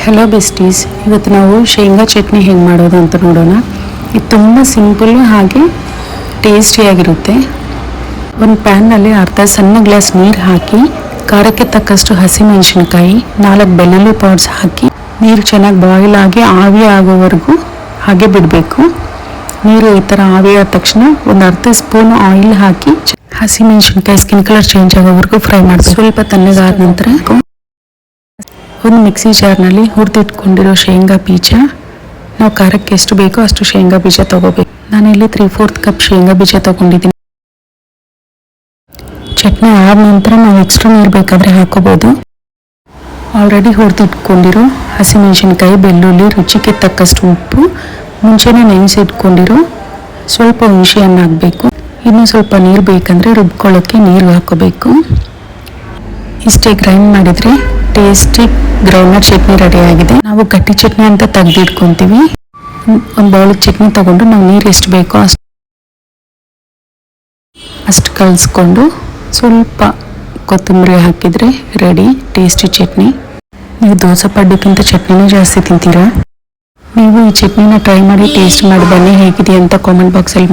Hello besties, ಇವತ್ತು ನಾವು ಶೇಂಗಾ ಚಟ್ನಿ ಹೆಂಗೆ ಮಾಡೋದು ಅಂತ ನೋಡೋಣ. ಇದು ತುಂಬ ಸಿಂಪಲ್ಲು ಹಾಗೆ ಟೇಸ್ಟಿಯಾಗಿರುತ್ತೆ. ಒಂದು ಪ್ಯಾನ್ನಲ್ಲಿ ಅರ್ಧ ಸಣ್ಣ ಗ್ಲಾಸ್ ನೀರು ಹಾಕಿ, ಖಾರಕ್ಕೆ ತಕ್ಕಷ್ಟು ಹಸಿಮೆಣಸಿನ್ಕಾಯಿ, 4 ಬೆಳ್ಳುಳ್ಳಿ ಪೌಡ್ಸ್ ಹಾಕಿ ನೀರು ಚೆನ್ನಾಗಿ ಬಾಯ್ಲ್ ಆಗಿ ಆವಿ ಆಗೋವರೆಗೂ ಹಾಗೆ ಬಿಡಬೇಕು. ನೀರು ಈ ಥರ ಆವಿ ಆದ ತಕ್ಷಣ ಒಂದು ಅರ್ಧ ಸ್ಪೂನ್ ಆಯಿಲ್ ಹಾಕಿ ಹಸಿಮೆಣಸಿನ್ಕಾಯಿ ಸ್ಕಿನ್ ಕಲರ್ ಚೇಂಜ್ ಆಗೋವರೆಗೂ ಫ್ರೈ ಮಾಡಿ ಸ್ವಲ್ಪ ತಣ್ಣಗಾದ ನಂತರ ಒಂದು ಮಿಕ್ಸಿ ಜಾರ್ನಲ್ಲಿ ಹುರಿದಿಟ್ಕೊಂಡಿರೋ ಶೇಂಗಾ ಬೀಜ, ನಾವು ಖಾರಕ್ಕೆ ಎಷ್ಟು ಬೇಕೋ ಅಷ್ಟು ಶೇಂಗಾ ಬೀಜ ತೊಗೋಬೇಕು. ನಾನಿಲ್ಲಿ 3/4 ಕಪ್ ಶೇಂಗಾ ಬೀಜ ತೊಗೊಂಡಿದ್ದೀನಿ. ಚಟ್ನಿ ಆದ ನಂತರ ನಾವು ಎಕ್ಸ್ಟ್ರಾ ನೀರು ಬೇಕಾದರೆ ಹಾಕೋಬೋದು. ಆಲ್ರೆಡಿ ಹುರಿದಿಟ್ಕೊಂಡಿರೋ ಹಸಿಮೆಣಸಿನ್ಕಾಯಿ, ಬೆಳ್ಳುಳ್ಳಿ, ರುಚಿಗೆ ತಕ್ಕಷ್ಟು ಉಪ್ಪು, ಮುಂಚೆನೇ ನೆನೆಸಿಟ್ಕೊಂಡಿರೋ ಸ್ವಲ್ಪ ಹುಣಸೆ ಹಣ್ಣು ಹಾಕಬೇಕು. ಇನ್ನೂ ಸ್ವಲ್ಪ ನೀರು ಬೇಕಂದರೆ ರುಬ್ಕೊಳ್ಳೋಕ್ಕೆ ನೀರು ಹಾಕೋಬೇಕು. ಇಷ್ಟೇ ಗ್ರೈಂಡ್ ಮಾಡಿದರೆ ಟೇಸ್ಟಿ ಗ್ರೌಂಡ್ನಟ್ ಚಟ್ನಿ ರೆಡಿ ಆಗಿದೆ. ನಾವು ಗಟ್ಟಿ ಚಟ್ನಿ ಅಂತ ತೆಗೆದಿಟ್ಕೊತೀವಿ. ಒಂದು ಬೌಲಿಗೆ ಚಟ್ನಿ ತೊಗೊಂಡು ನಾವು ನೀರು ಎಷ್ಟು ಬೇಕೋ ಅಷ್ಟು ಕಲಿಸ್ಕೊಂಡು ಸ್ವಲ್ಪ ಕೊತ್ತಂಬರಿ ಹಾಕಿದರೆ ರೆಡಿ ಟೇಸ್ಟಿ ಚಟ್ನಿ. ನೀವು ದೋಸೆ ಪಡ್ಡಕ್ಕಿಂತ ಚಟ್ನಿನೇ ಜಾಸ್ತಿ ತಿಂತೀರಾ? ನೀವು ಈ ಚಟ್ನಿನ ಟ್ರೈ ಮಾಡಿ ಟೇಸ್ಟ್ ಮಾಡಿ ಬನ್ನಿ. ಹೇಗಿದೆ ಅಂತ ಕಾಮೆಂಟ್ ಬಾಕ್ಸಲ್ಲಿ